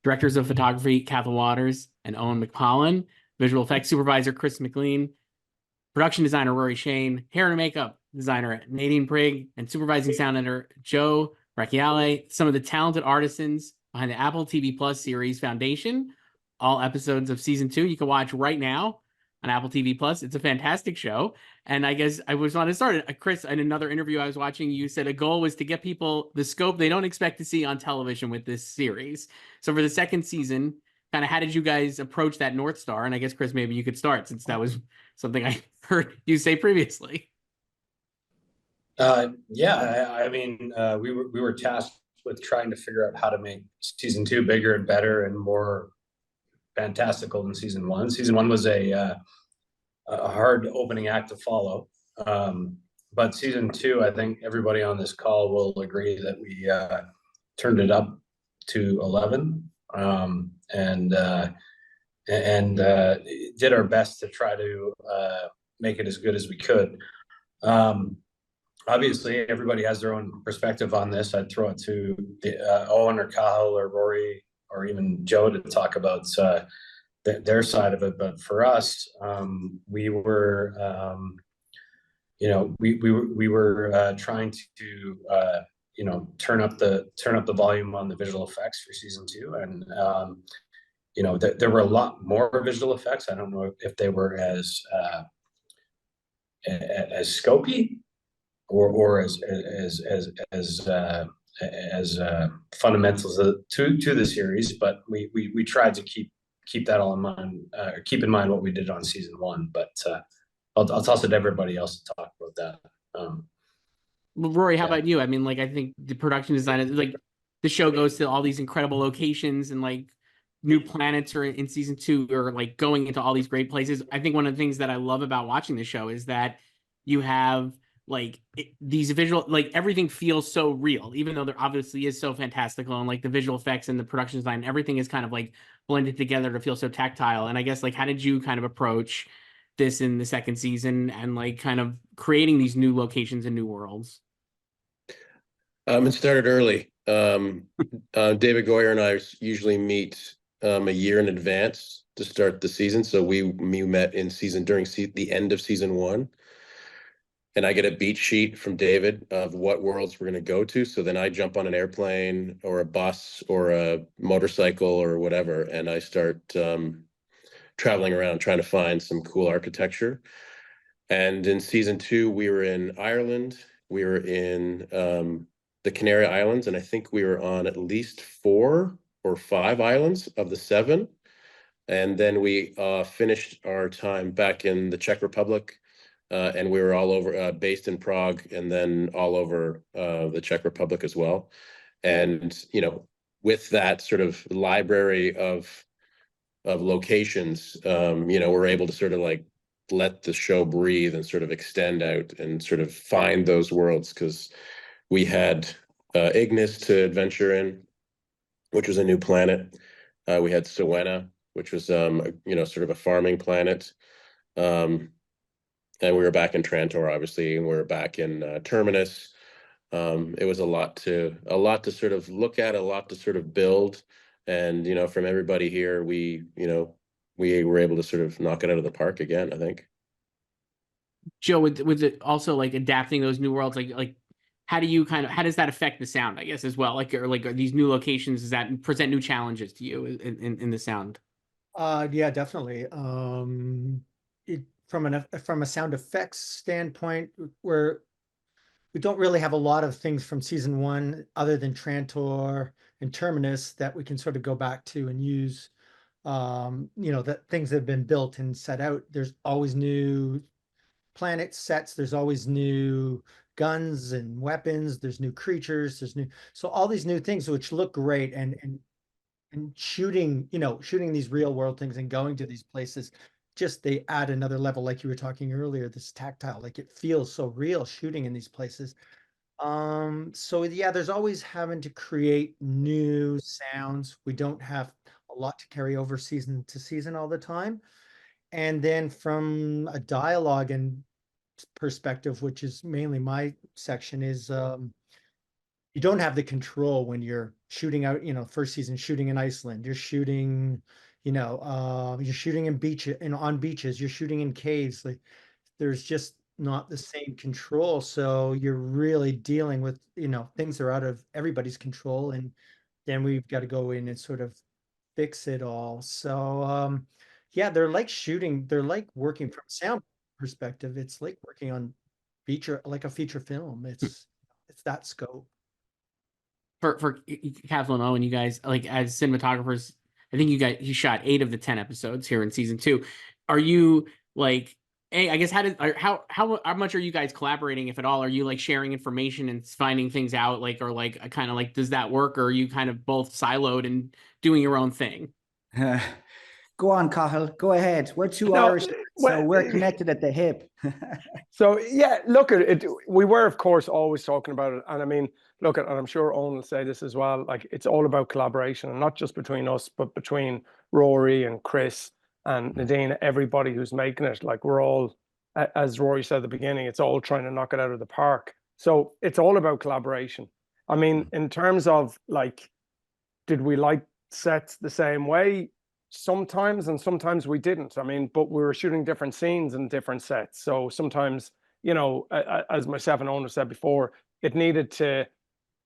Directors of photography, Cathal and Owen McPolin. Visual effects supervisor, Chris MacLean. Production designer, Rory Cheyne. Hair and makeup designer, Nadine Prigge. And supervising sound editor, Joe Bracciale. Some of the talented artisans behind the Apple TV Plus series Foundation. All episodes of season 2 you can watch right now on Apple TV Plus. It's a fantastic show. And I guess I was on to start it. Chris, in another interview I was watching, you said a goal was to get people the scope they don't expect to see on television with this series. So for the second season, kind of how did you guys approach that North Star? And I guess, Chris, maybe you could start, since that was something I heard you say previously. We were tasked with trying to figure out how to make season 2 bigger and better and more fantastical than season 1. Season 1 was a hard opening act to follow. But season 2, I think everybody on this call will agree that we turned it up to 11 and did our best to try to make it as good as we could. Obviously, everybody has their own perspective on this. I'd throw it to Owen or Cathal or Rory or even Joe to talk about their side of it. But for us, we were trying to turn up the volume on the visual effects for season 2, and there were a lot more visual effects. I don't know if they were as scopy or as fundamentals to the series, but we tried to keep that all in mind, keep in mind what we did on season 1. But I'll toss it to everybody else to talk about that. Well, Rory, how about you? I mean, I think the production design is the show goes to all these incredible locations, and new planets are in season 2, or going into all these great places. I think one of the things that I love about watching the show is that you have these visual, everything feels so real, even though there obviously is so fantastical, and the visual effects and the production design, everything is kind of blended together to feel so tactile. And I guess how did you kind of approach this in the second season, and kind of creating these new locations and new worlds? It started early. David Goyer and I usually meet a year in advance to start the season. So we met during the end of season 1. And I get a beat sheet from David of what worlds we're going to go to. So then I jump on an airplane or a bus or a motorcycle or whatever, and I start traveling around trying to find some cool architecture. And in season 2, we were in Ireland. We were in the Canary Islands, and I think we were on at least 4 or 5 islands of the 7. And then we finished our time back in the Czech Republic. And we were all over, based in Prague, and then all over the Czech Republic as well. And with that sort of library of locations, we're able to sort of let the show breathe and sort of extend out and sort of find those worlds, because we had Ignis to adventure in, which was a new planet. We had Siwenna, which was sort of a farming planet. And we were back in Trantor, obviously, and we were back in Terminus. It was a lot to sort of look at, a lot to sort of build. And, from everybody here, we were able to sort of knock it out of the park again, I think. Joe, was it also adapting those new worlds? How does that affect the sound, I guess, as well? Are these new locations, does that present new challenges to you in the sound? Yeah, definitely. From a sound effects standpoint, we don't really have a lot of things from season 1 other than Trantor and Terminus that we can sort of go back to and use. That things that have been built and set out. There's always new planet sets. There's always new guns and weapons. There's new creatures. So all these new things which look great, and shooting these real world things and going to these places, they add another level, like you were talking earlier, this tactile, it feels so real shooting in these places. So yeah, there's always having to create new sounds. We don't have a lot to carry over season to season all the time. And then from a dialogue and perspective, which is mainly my section, is you don't have the control when you're shooting out, first season shooting in Iceland, you're shooting, you're shooting in on beaches, you're shooting in caves. Like there's just not the same control. So you're really dealing with, things that are out of everybody's control. And then we've got to go in and sort of fix it all. So yeah, they're like working from sound perspective. It's like working on like a feature film. It's that scope. For Cathal and Owen, you guys, like as cinematographers, I think you shot 8 of the 10 episodes here in season 2. Are you like, I guess how much are you guys collaborating, if at all? Are you like sharing information and finding things out, like, or like kind of like, does that work, or are you kind of both siloed and doing your own thing? Go on, Cathal. Go ahead. We're two No, Irish, so we're connected at the hip. So yeah, look at it. We were, of course, always talking about it, and I mean, look at, and I'm sure Owen will say this as well. Like, it's all about collaboration, and not just between us, but between Rory and Chris and Nadine, everybody who's making it. Like, we're all, as Rory said at the beginning, it's all trying to knock it out of the park. So it's all about collaboration. I mean, in terms of like, did we like sets the same way? Sometimes, and sometimes we didn't. I mean, but we were shooting different scenes in different sets. So sometimes, as myself and Owen said before, it needed to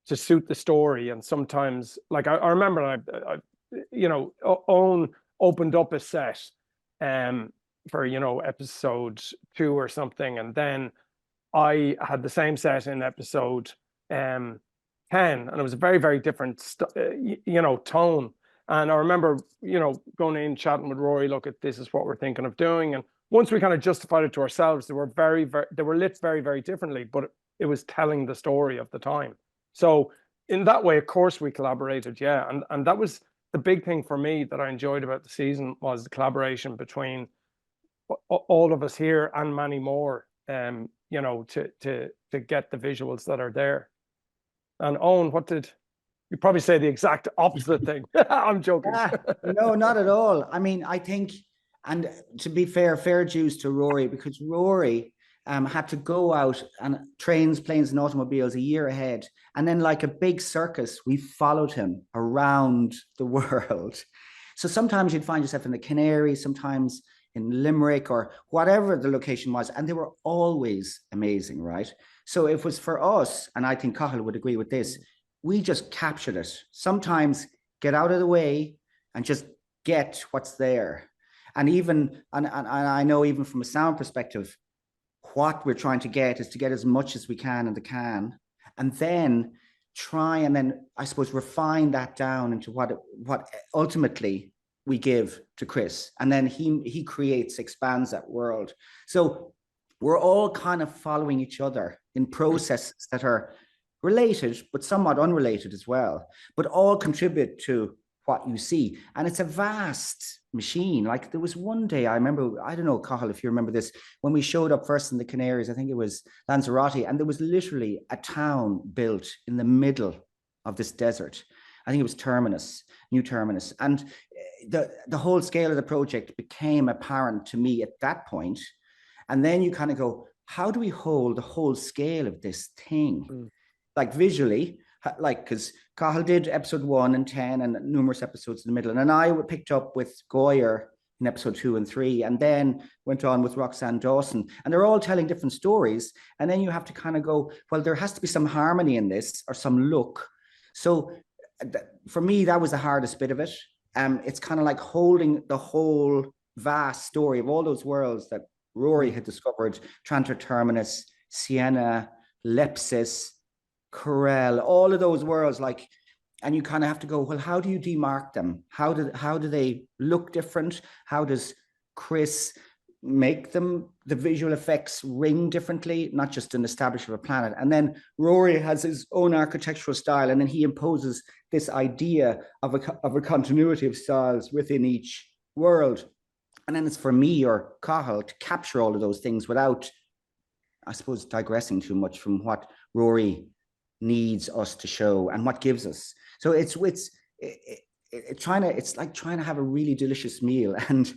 suit the story. And sometimes, like I remember, Owen opened up a set for episode 2 or something, and then I had the same set in episode 10, and it was a very, very different tone. And I remember, going in, chatting with Rory, look, at this is what we're thinking of doing. And once we kind of justified it to ourselves, they were lit very, very differently, but it was telling the story of the time. So in that way, of course, we collaborated, yeah. And that was the big thing for me that I enjoyed about the season, was the collaboration between all of us here and many more, to get the visuals that are there. And Owen, you probably say the exact opposite thing. I'm joking. No, not at all. I mean, I think, and to be fair dues to Rory, because Rory had to go out and trains, planes, and automobiles a year ahead. And then, like a big circus, we followed him around the world. So sometimes you'd find yourself in the Canaries, sometimes in Limerick, or whatever the location was, and they were always amazing, right? So it was for us, and I think Cathal would agree with this, we just captured it. Sometimes get out of the way and just get what's there. And I know, even from a sound perspective, what we're trying to get is to get as much as we can in the can, and then try and then, I suppose, refine that down into what ultimately we give to Chris. And then he expands that world. So we're all kind of following each other in processes that are related, but somewhat unrelated as well, but all contribute to what you see. And it's a vast machine. Like, there was one day, I remember, I don't know, Cathal, if you remember this, when we showed up first in the Canaries, I think it was Lanzarote, and there was literally a town built in the middle of this desert. I think it was New Terminus. And the whole scale of the project became apparent to me at that point. And then you kind of go, how do we hold the whole scale of this thing? Like visually, like, because Cathal did episode 1 and 10 and numerous episodes in the middle. And then I picked up with Goyer in episode 2 and 3, and then went on with Roxanne Dawson. And they're all telling different stories. And then you have to kind of go, well, there has to be some harmony in this, or some look. So for me, that was the hardest bit of it. It's kind of like holding the whole vast story of all those worlds that Rory had discovered: Trantor Terminus, Siena, Lepsis, Corel, all of those worlds, like, and you kind of have to go, well, how do you demark them? How do they look different? How does Chris make them, the visual effects, ring differently, not just an establishment of a planet? And then Rory has his own architectural style, and then he imposes this idea of a continuity of styles within each world. And then it's for me or Cathal to capture all of those things without, I suppose, digressing too much from what Rory needs us to show and what gives us. So it's like trying to have a really delicious meal and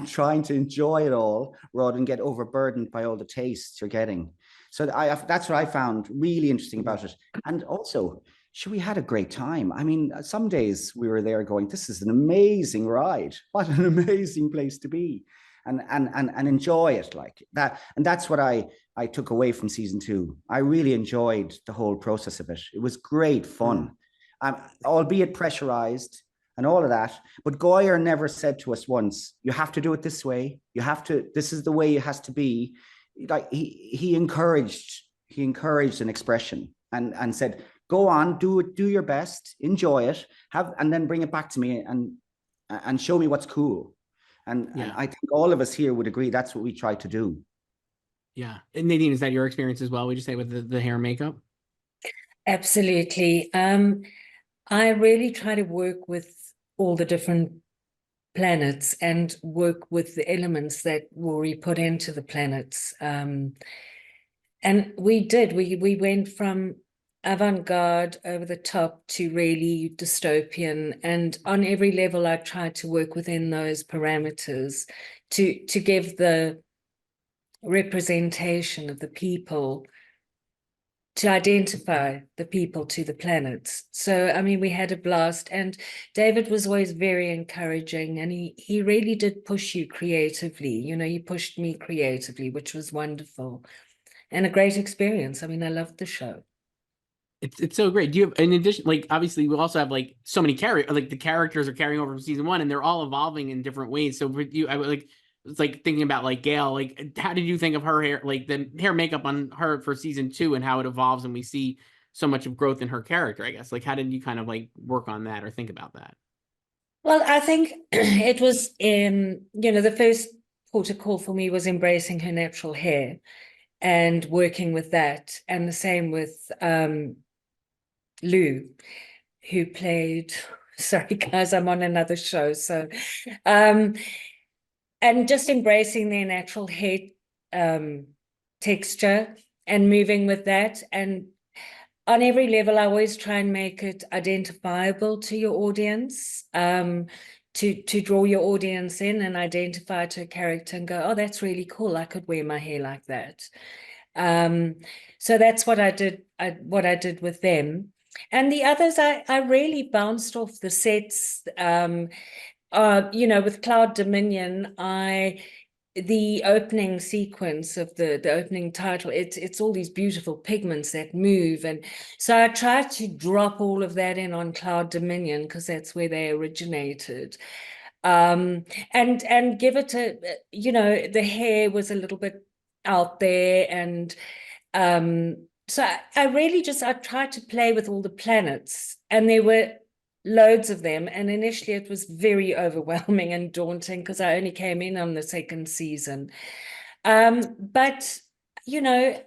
trying to enjoy it all rather than get overburdened by all the tastes you're getting. So that's what I found really interesting about it. And also, sure, we had a great time. I mean, some days we were there going, this is an amazing ride. What an amazing place to be. And enjoy it like that. And that's what I took away from season 2. I really enjoyed the whole process of it. It was great fun, albeit pressurized and all of that. But Goyer never said to us once, you have to do it this way. You have to, this is the way it has to be. Like he encouraged an expression and said, go on, do it, do your best, enjoy it, and then bring it back to me and show me what's cool. And I think all of us here would agree that's what we try to do. Yeah. And Nadine, is that your experience as well? Would you say with the hair and makeup? Absolutely. I really try to work with all the different planets and work with the elements that Rory put into the planets. And we went from avant-garde, over the top, to really dystopian, and on every level I tried to work within those parameters to give the representation of the people, to identify the people to the planets. So I mean, we had a blast, and David was always very encouraging, and he really did push you creatively. You know, he pushed me creatively, which was wonderful and a great experience. I mean, I loved the show. It's so great. Do you have, in addition, like, obviously we also have like so many like the characters are carrying over from season 1 and they're all evolving in different ways. So for you, I would like, it's like thinking about like Gail, like how did you think of her hair, like the hair makeup on her for season 2 and how it evolves and we see so much of growth in her character, I guess. Like how did you kind of like work on that or think about that? Well, I think it was, you know, the first port of call for me was embracing her natural hair and working with that. And the same with Lou, who played, sorry guys, I'm on another show. So, and just embracing their natural hair texture and moving with that. And on every level, I always try and make it identifiable to your audience, to draw your audience in and identify to a character and go, oh, that's really cool. I could wear my hair like that. So that's what I did. What I did with them. And the others, I really bounced off the sets. You know, with Cloud Dominion, the opening sequence of the opening title, it's all these beautiful pigments that move, and so I tried to drop all of that in on Cloud Dominion because that's where they originated, and give it a, you know, the hair was a little bit out there, and so I really just, I tried to play with all the planets, and there were loads of them. And initially it was very overwhelming and daunting because I only came in on the second season. But, you know,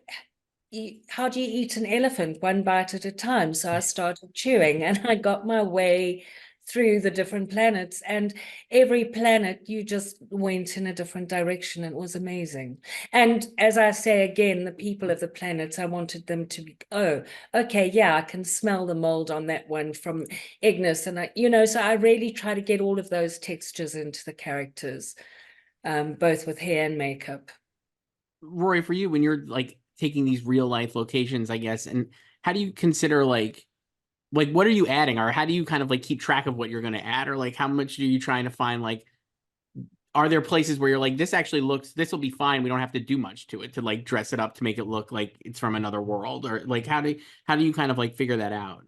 how do you eat an elephant? One bite at a time. So I started chewing and I got my way through the different planets, and every planet you just went in a different direction. It was amazing. And as I say again, the people of the planets, I wanted them to be, oh, okay, yeah, I can smell the mold on that one from Ignis, and you know, so I really try to get all of those textures into the characters, both with hair and makeup. Rory, for you, when you're like taking these real life locations, I guess, and how do you consider like what are you adding, or how do you kind of like keep track of what you're going to add, or like how much are you trying to find, like, are there places where you're like, this actually looks, this will be fine, we don't have to do much to it to like dress it up to make it look like it's from another world, or like how do you kind of like figure that out?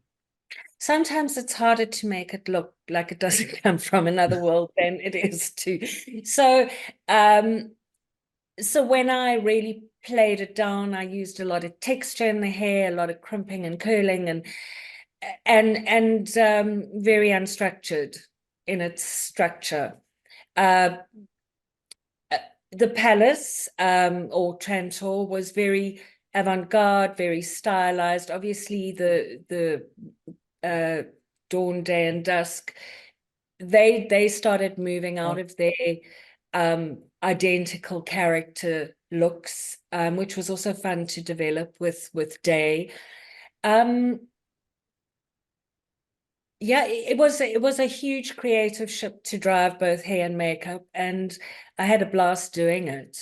Sometimes it's harder to make it look like it doesn't come from another world than it is to. So so when I really played it down, I used a lot of texture in the hair, a lot of crimping and curling, and very unstructured in its structure. The palace, or Trantor, was very avant-garde, very stylized. Obviously, the Dawn, Day, and Dusk, they started moving out of their identical character looks, which was also fun to develop with Day. Yeah, it was a huge creative ship to drive, both hair and makeup, and I had a blast doing it.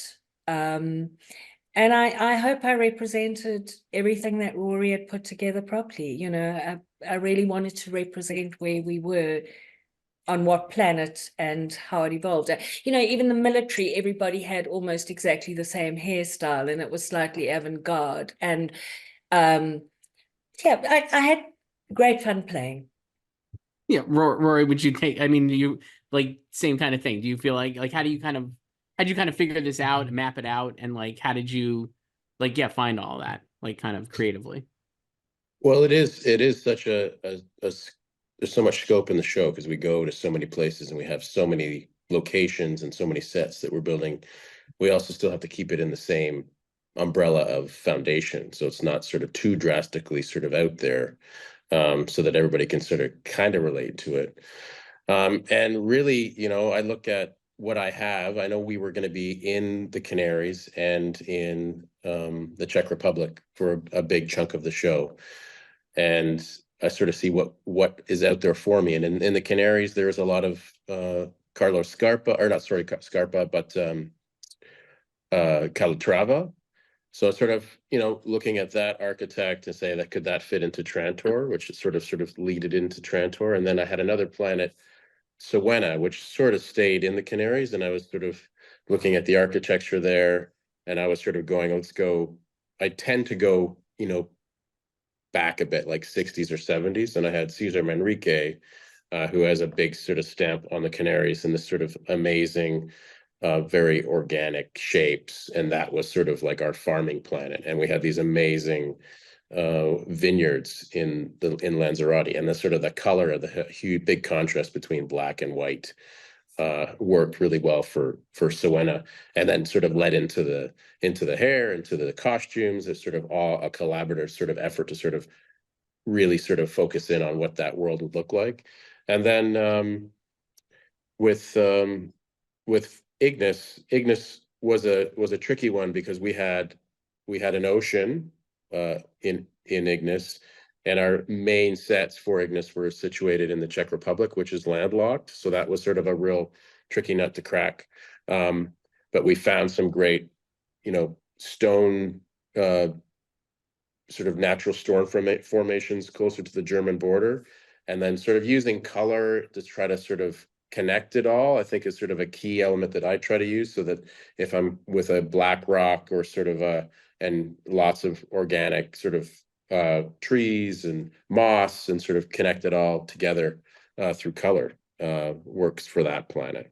And I hope I represented everything that Rory had put together properly. You know, I really wanted to represent where we were on what planet and how it evolved. You know, even the military, everybody had almost exactly the same hairstyle, and it was slightly avant-garde. And yeah, I had great fun playing. Yeah, Rory, would you take? I mean, you like same kind of thing. Do you feel like how do you kind of figure this out, map it out, and like how did you find all that like kind of creatively? Well, it is such there's so much scope in the show because we go to so many places and we have so many locations and so many sets that we're building. We also still have to keep it in the same umbrella of foundation, so it's not sort of too drastically sort of out there, so that everybody can sort of kind of relate to it. And really, you know, I look at what I have. I know we were going to be in the Canaries and in the Czech Republic for a big chunk of the show, and I sort of see what is out there for me. And in the Canaries, there's a lot of Carlos Scarpa, or not sorry Scarpa, but Calatrava. So it's sort of, you know, looking at that architect and say that could that fit into Trantor, which is sort of lead it into Trantor. And then I had another planet, Siwenna, which sort of stayed in the Canaries, and I was sort of looking at the architecture there, and I was sort of going, let's go. I tend to go, you know, back a bit, like 60s or 70s, and I had Cesar Manrique, who has a big sort of stamp on the Canaries and this sort of amazing, very organic shapes, and that was sort of like our farming planet. And we had these amazing vineyards in Lanzarote, and the sort of the color of the huge big contrast between black and white worked really well for Siwenna, and then sort of led into the hair, into the costumes. It's sort of all a collaborative sort of effort to sort of really sort of focus in on what that world would look like. And then with Ignis was a tricky one because we had an ocean in Ignis, and our main sets for Ignis were situated in the Czech Republic, which is landlocked. So that was sort of a real tricky nut to crack. But we found some great, you know, stone sort of natural storm formations closer to the German border, and then sort of using color to try to sort of connect it all, I think is sort of a key element that I try to use, so that if I'm with a black rock or sort of and lots of organic sort of trees and moss, and sort of connect it all together through color, works for that planet.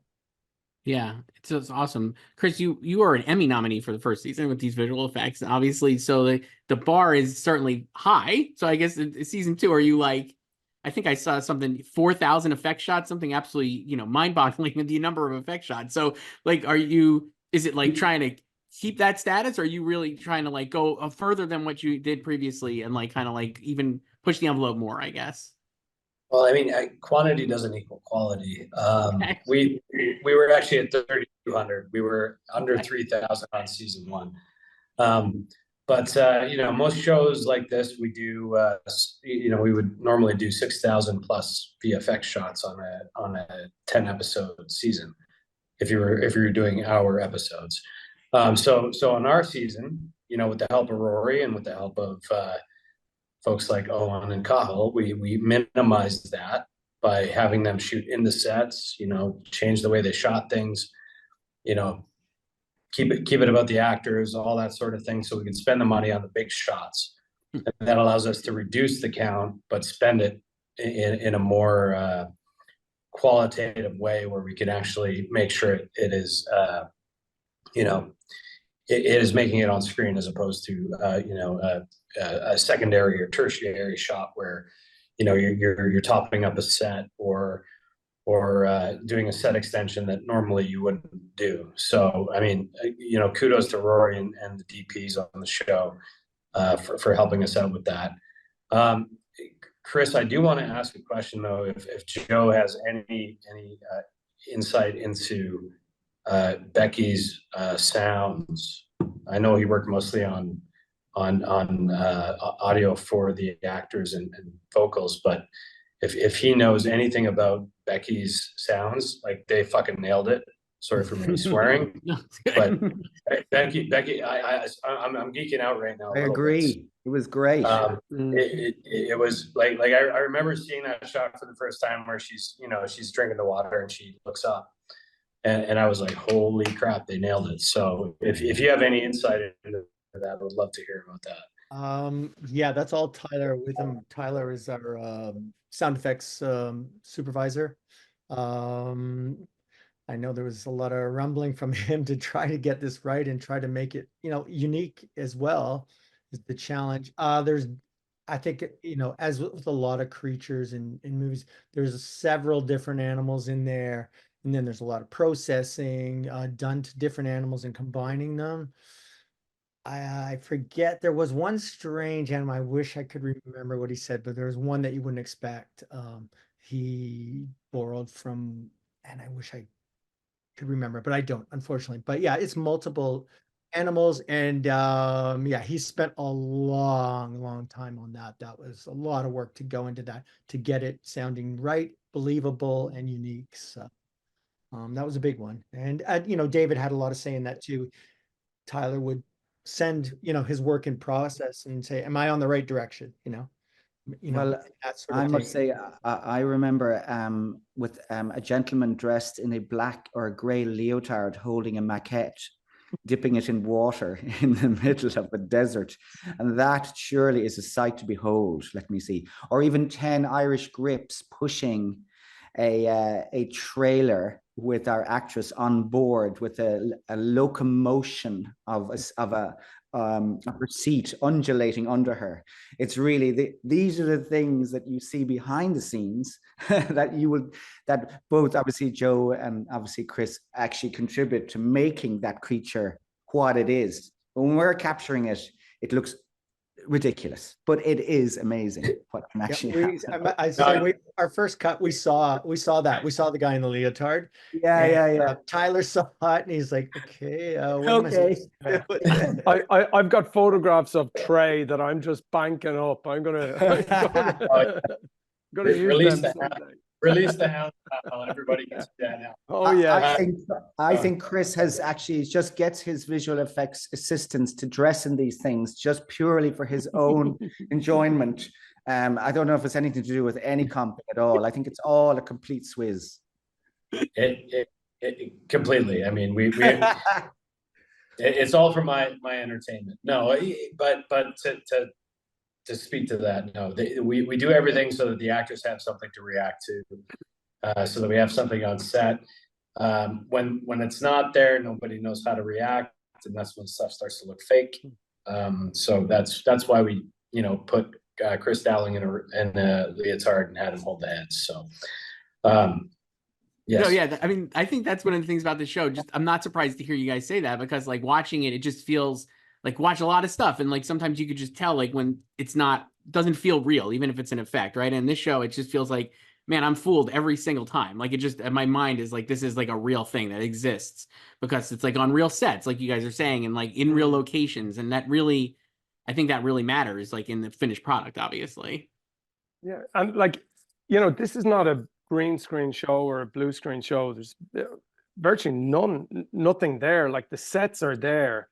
Yeah, it's awesome. Chris, you are an Emmy nominee for the first season with these visual effects, obviously. So the bar is certainly high. So I guess in season 2, are you like, I think I saw something 4,000 effect shots, something absolutely, you know, mind-boggling with the number of effect shots. So like, is it like trying to keep that status, or are you really trying to like go further than what you did previously and like kind of like even push the envelope more, I guess? Well, I mean, quantity doesn't equal quality. Okay. We were actually at 3,200. We were under 3,000 on season 1. But you know, most shows like this, we do. You know, we would normally do 6,000 plus VFX shots on a 10 episode season, if you were doing hour episodes. So on our season, you know, with the help of Rory and with the help of folks like Owen and Cathal, we minimized that by having them shoot in the sets, you know, change the way they shot things, you know, keep it about the actors, all that sort of thing, so we can spend the money on the big shots. And that allows us to reduce the count, but spend it in a more qualitative way, where we can actually make sure it is, you know, it is making it on screen, as opposed to you know, a secondary or tertiary shot where, you know, you're topping up a set or doing a set extension that normally you wouldn't do. So I mean, you know, kudos to Rory and the DPs on the show for helping us out with that. Chris, I do want to ask a question though, if Joe has any insight into Becky's sounds. I know he worked mostly on audio for the actors and vocals, but if he knows anything about Becky's sounds, like they fucking nailed it. Sorry for me swearing, No, but Becky, I'm geeking out right now. a I little bit. agree. It was great. It was like I remember seeing that shot for the first time where she's drinking the water and she looks up, and I was like, holy crap, they nailed it. So if you have any insight into that, I would love to hear about that. Yeah, that's all Tyler with him. Tyler is our sound effects supervisor. I know there was a lot of rumbling from him to try to get this right and try to make it, unique as well is the challenge. I think, as with a lot of creatures in movies, there's several different animals in there. And then there's a lot of processing done to different animals and combining them. I forget, there was one strange animal. I wish I could remember what he said, but there was one that you wouldn't expect. He borrowed from, and I wish I could remember, but I don't, unfortunately. But yeah, it's multiple animals, and yeah, he spent a long time on that. That was a lot of work to go into that to get it sounding right, believable, and unique. So that was a big one. And David had a lot of say in that too. Tyler would send his work in process and say, am I on the right direction? Well, that sort of I thing. must say, I remember with a gentleman dressed in a black or a grey leotard holding a maquette, dipping it in water in the middle of a desert. And that surely is a sight to behold, let me see. Or even 10 Irish grips pushing a trailer with our actress on board with a locomotion of her seat undulating under her. It's really these are the things that you see behind the scenes that both obviously Joe and obviously Chris actually contribute to making that creature what it is. When we're capturing it, it looks ridiculous, but it is amazing what can actually happen. Our first cut, we saw the guy in the leotard. Yeah. Tyler saw it and he's like, okay, what am I supposed to do? I've got photographs of Trey that I'm just banking up. I'm gonna use them someday. Release the hound. Everybody can see that now. Oh yeah. I think Chris has actually just gets his visual effects assistants to dress in these things just purely for his own enjoyment. I don't know if it's anything to do with any company at all. I think it's all a complete swizz. It completely. I mean, we it's all for my entertainment. No, but to speak to that, no, we do everything so that the actors have something to react to, so that we have something on set. When it's not there, nobody knows how to react, and that's when stuff starts to look fake. So that's why we put Chris Dowling in a leotard and had him hold the heads. So yes. No, yeah, I mean, I think that's one of the things about the show. Just I'm not surprised to hear you guys say that, because like watching it, it just feels like watch a lot of stuff, and like sometimes you could just tell like when it's doesn't feel real, even if it's an effect, right? And this show, it just feels like, man, I'm fooled every single time. Like it just, my mind is like, this is like a real thing that exists, because it's like on real sets, like you guys are saying, and like in real locations, and that really, I think that really matters, like in the finished product, obviously. Yeah, and like this is not a green screen show or a blue screen show. There's virtually nothing there. Like the sets are there.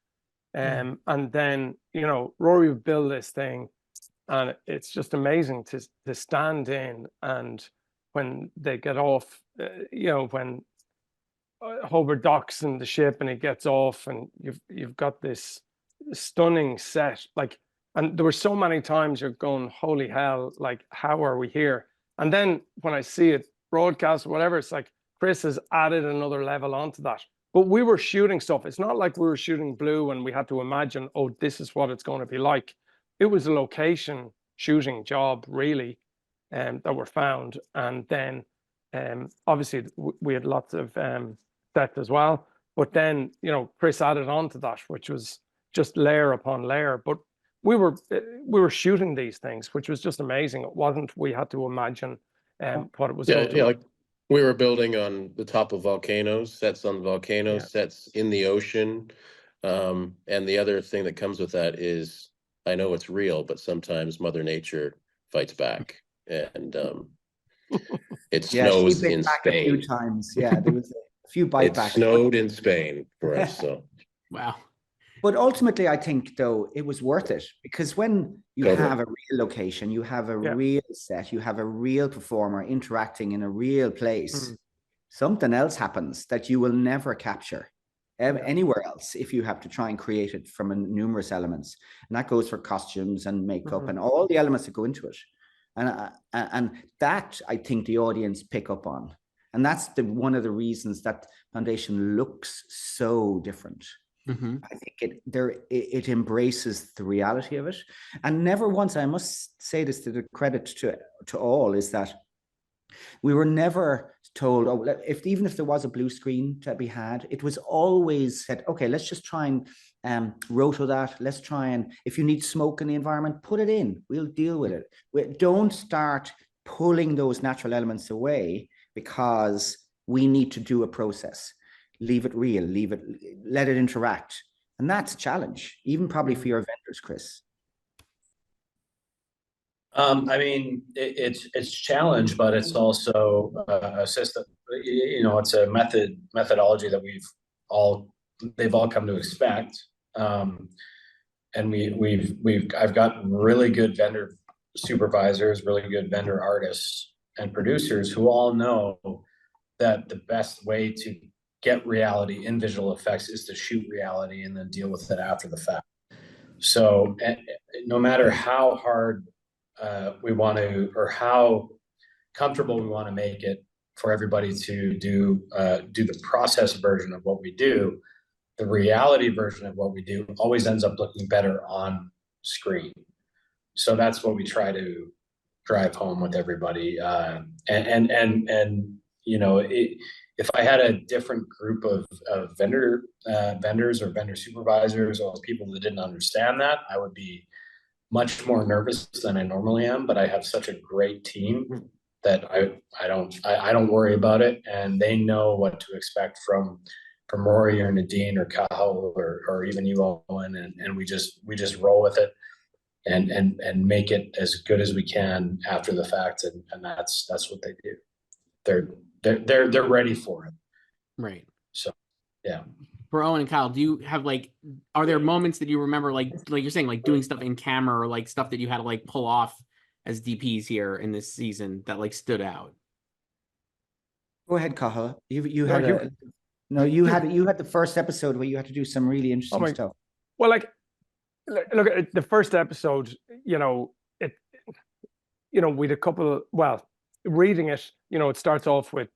And then Rory would build this thing, and it's just amazing to stand in, and when they get off, when Hobart docks in the ship and he gets off, and you've got this stunning set, like, and there were so many times you're going, holy hell, like how are we here? And then when I see it broadcast or whatever, it's like Chris has added another level onto that. But we were shooting stuff. It's not like we were shooting Blue and we had to imagine, oh, this is what it's going to be like. It was a location shooting job, really, that were found. And then obviously we had lots of sets as well. But then, Chris added on to that, which was just layer upon layer. But we were shooting these things, which was just amazing. It wasn't, we had to imagine what it was going to be. Like we were building on the top of volcanoes, sets on volcanoes, sets in the ocean. And the other thing that comes with that is, I know it's real, but sometimes Mother Nature fights back, and it snows in back a few Spain. times. Yeah, there was few It bite-backs. snowed in Spain for us, so. Wow. But ultimately, I think, though, it was worth it, because when you Totally. have a real location, you have a Yeah. real set, you have a real performer interacting in a real place, Mm. something else happens that you will never capture anywhere else if you have to try and create it from numerous elements. And that goes for costumes and makeup and all the elements that go into it. And that, I think, the audience pick up on. And that's one of the reasons that Foundation looks so different. I think it embraces the reality of it, and never once, I must say this to the credit to all, is that we were never told, oh, even if there was a blue screen to be had, it was always said, okay, let's just try and roto that. Let's try and, if you need smoke in the environment, put it in. We'll deal with it. Don't start pulling those natural elements away because we need to do a process. Leave it real, let it interact. And that's a challenge, even probably for your vendors, Chris. I mean, it's challenge, but it's also a system, it's a methodology that they've all come to expect. And I've got really good vendor supervisors, really good vendor artists and producers who all know that the best way to get reality in visual effects is to shoot reality and then deal with it after the fact. So no matter how hard we want to, or how comfortable we want to make it for everybody to do the process version of what we do, the reality version of what we do always ends up looking better on screen. So that's what we try to drive home with everybody. If I had a different group of vendors or vendor supervisors or people that didn't understand that, I would be much more nervous than I normally am. But I have such a great team that I don't worry about it, and they know what to expect from Rory or Nadine or Cathal or even you, Owen, and we just roll with it and make it as good as we can after the fact, and that's what they do. They're ready for it. Right. So, yeah. For Owen and Kyle, do you have are there moments that you remember, like you're saying, like doing stuff in camera or like stuff that you had to like pull off as DPs here in this season that stood out? Go ahead, Cathal. You had the first episode where you had to do some really interesting stuff. Well, look at the first episode, with a couple, reading it, it starts off with,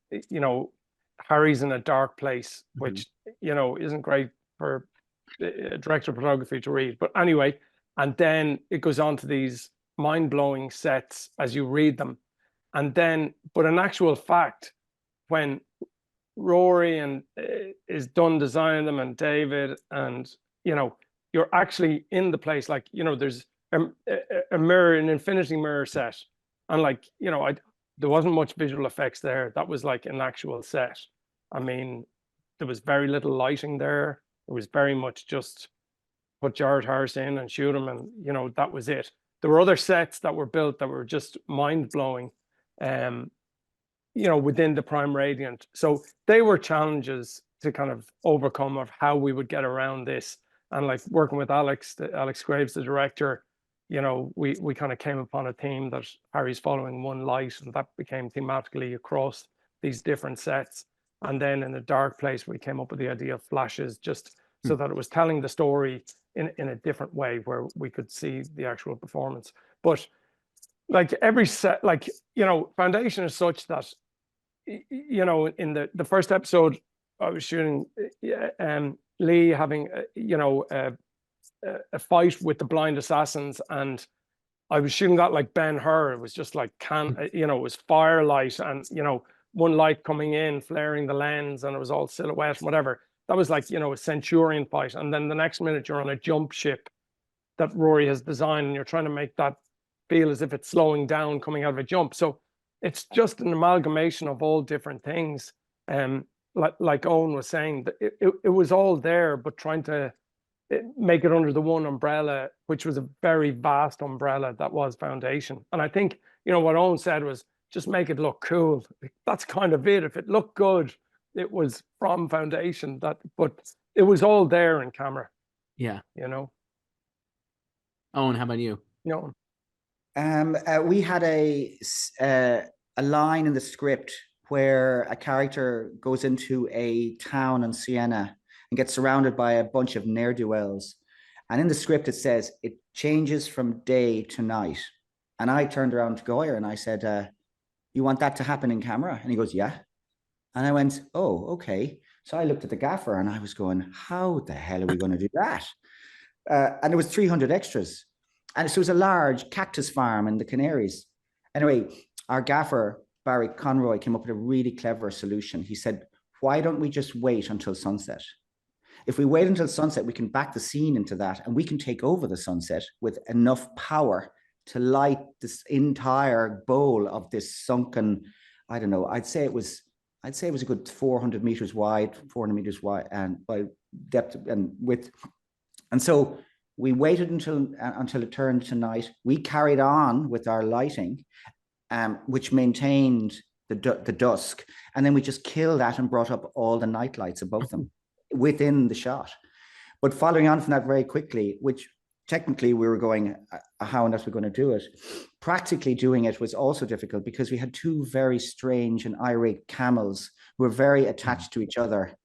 Harry's in a dark place, which, isn't great for a director of photography to read. But anyway, and then it goes on to these mind-blowing sets as you read them. And then, but in actual fact, when Rory is done designing them, and David, and, you're actually in the place, there's a mirror, an infinity mirror set. And there wasn't much visual effects there. That was like an actual set. I mean, there was very little lighting there. It was very much just put Jared Harris in and shoot him, and that was it. There were other sets that were built that were just mind-blowing, within the Prime Radiant. So they were challenges to kind of overcome of how we would get around this. And working with Alex Graves, the director, we kind of came upon a theme that Harry's following one light, and that became thematically across these different sets. And then in the dark place, we came up with the idea of flashes, just so that it was telling the story in a different way where we could see the actual performance. But every set, Foundation is such that, in the first episode, I was shooting Lee having, a fight with the blind assassins, and I was shooting that like Ben-Hur. It was just it was firelight and, one light coming in, flaring the lens, and it was all silhouette, whatever. That was a Centurion fight. And then the next minute you're on a jump ship that Rory has designed, and you're trying to make that feel as if it's slowing down coming out of a jump. So it's just an amalgamation of all different things. Like Owen was saying, it was all there, but trying to make it under the one umbrella, which was a very vast umbrella that was Foundation. And I think, what Owen said was, just make it look cool. That's kind of it. If it looked good, it was from foundation but it was all there in camera, Yeah. you know. Owen, how about you? You Um, we had a line in the script where a character goes into a town in Siena and gets surrounded by a bunch of ne'er-do-wells. And in the script, it says it changes from day to night. And I turned around to Goyer and I said, you want that to happen in camera? And he goes, yeah. And I went, oh, okay. So I looked at the gaffer and I was going, how the hell are we going to do that? And there was 300 extras. And so it was a large cactus farm in the Canaries. Anyway, our gaffer, Barry Conroy, came up with a really clever solution. He said, why don't we just wait until sunset? If we wait until sunset, we can back the scene into that and we can take over the sunset with enough power to light this entire bowl of this sunken, I don't know, I'd say it was a good 400 meters wide, and by depth and width. And so we waited until it turned to night. We carried on with our lighting, which maintained the dusk. And then we just killed that and brought up all the night lights above them within the shot. But following on from that very quickly, which technically we were going, how on earth we're going to do it? Practically doing it was also difficult because we had two very strange and irate camels who were very attached to each other.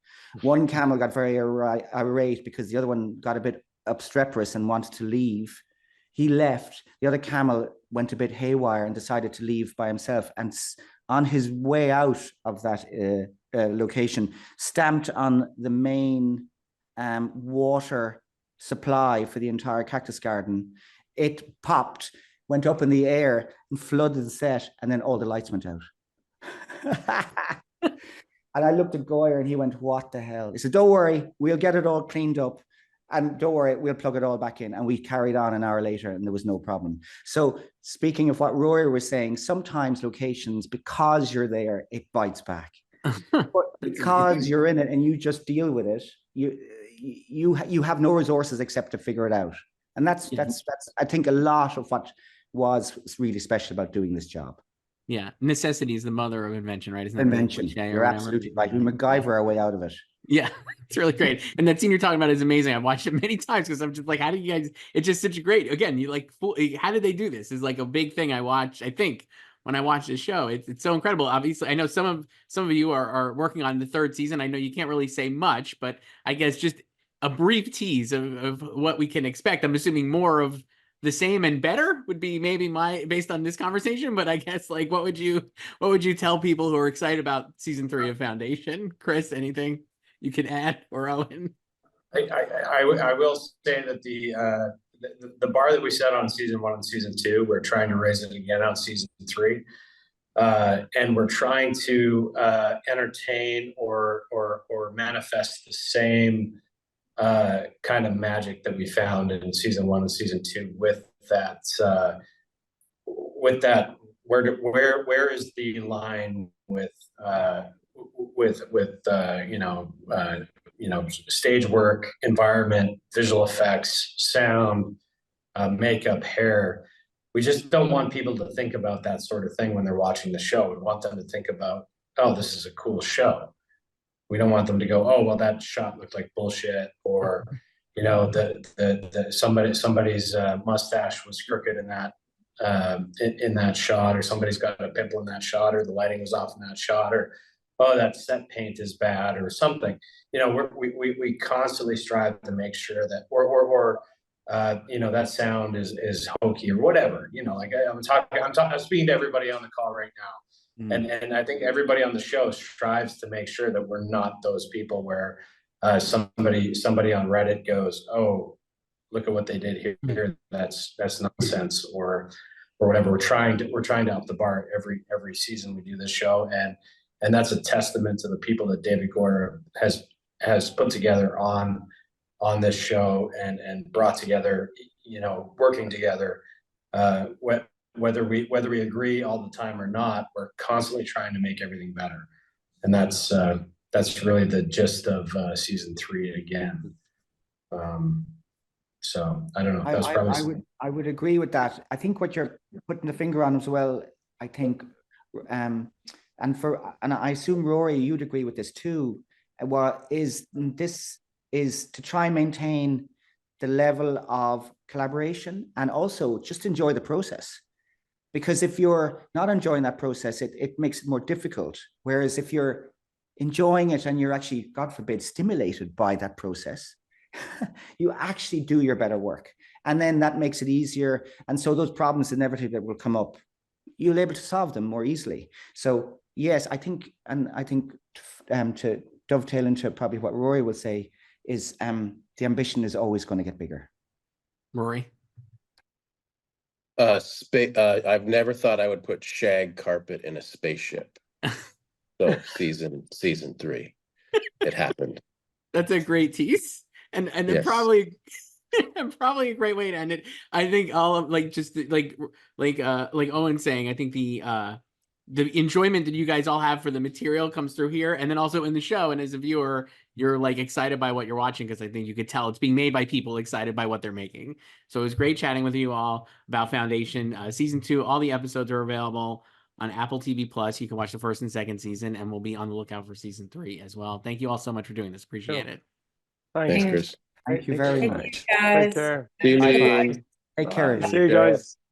One camel got very irate because the other one got a bit obstreperous and wanted to leave. He left. The other camel went a bit haywire and decided to leave by himself. And on his way out of that location, stamped on the main water supply for the entire cactus garden. It popped, went up in the air and flooded the set, and then all the lights went out. And I looked at Goyer and he went, what the hell? He said, don't worry, we'll get it all cleaned up. And don't worry, we'll plug it all back in. And we carried on an hour later and there was no problem. So speaking of what Rory was saying, sometimes locations, because you're there, it bites back. But because you're in it and you just deal with it, you have no resources except to figure it out. And that's I think a lot of what was really special about doing this job. Yeah, necessity is the mother of invention, right? Isn't that Invention. You're absolutely right. We MacGyver our way out of it. Yeah, it's really great. And that scene you're talking about is amazing. I've watched it many times because I'm just like, how do you guys, it's just such a great, again, you like, how did they do this? Is like a big thing I watch, I think, when I watch this show. It's so incredible. Obviously, I know some of you are working on the third season. I know you can't really say much, but I guess just a brief tease of what we can expect. I'm assuming more of the same and better would be maybe based on this conversation, but I guess like what would you tell people who are excited about season 3 of Foundation? Chris, anything you can add, or Owen? I will say that the bar that we set on season 1 and season 2, we're trying to raise it again on season 3, and we're trying to entertain or manifest the same kind of magic that we found in season 1 and season 2 with that where is the line with stage work, environment, visual effects, sound, makeup, hair. We just don't want people to think about that sort of thing when they're watching the show. We want them to think about, oh, this is a cool show. We don't want them to go, oh, well, that shot looked like bullshit, or, you know, somebody's mustache was crooked in that shot, or somebody's got a pimple in that shot, or the lighting was off in that shot, or, oh, that set paint is bad, or something. You know, we constantly strive to make sure that, or you know, that sound is hokey or whatever. You know, like I'm speaking to everybody on the call right now. And I think everybody on the show strives to make sure that we're not those people where somebody on Reddit goes, oh, look at what they did here. That's nonsense, or whatever. We're trying to up the bar every season we do this show, and that's a testament to the people that David Goyer has put together on this show and brought together, you know, working together. Whether we agree all the time or not, we're constantly trying to make everything better, and that's really the gist of season 3 again. So I don't know. That's probably I would agree with that. I think what you're putting the finger on as well, I think, and I assume Rory, you'd agree with this too. This is to try and maintain the level of collaboration and also just enjoy the process. Because if you're not enjoying that process, it makes it more difficult. Whereas if you're enjoying it and you're actually, God forbid, stimulated by that process, you actually do your better work. And then that makes it easier. And so those problems inevitably that will come up, you'll be able to solve them more easily. So yes, I think to dovetail into probably what Rory will say is the ambition is always going to get bigger. Rory? I've never thought I would put shag carpet in a spaceship. So season 3, it happened. That's a great tease, and Yes. probably probably a great way to end it. I think all of like Owen saying, I think the enjoyment that you guys all have for the material comes through here, and then also in the show. And as a viewer, you're like excited by what you're watching because I think you could tell it's being made by people excited by what they're making. So it was great chatting with you all about Foundation season 2. All the episodes are available on Apple TV Plus. You can watch the first and second season, and we'll be on the lookout for season 3 as well. Thank you all so much for doing this. Appreciate it. Thanks, Chris. Thank you very Thank much. Take care. See you, Bye-bye. Nadine. Take care. See you guys.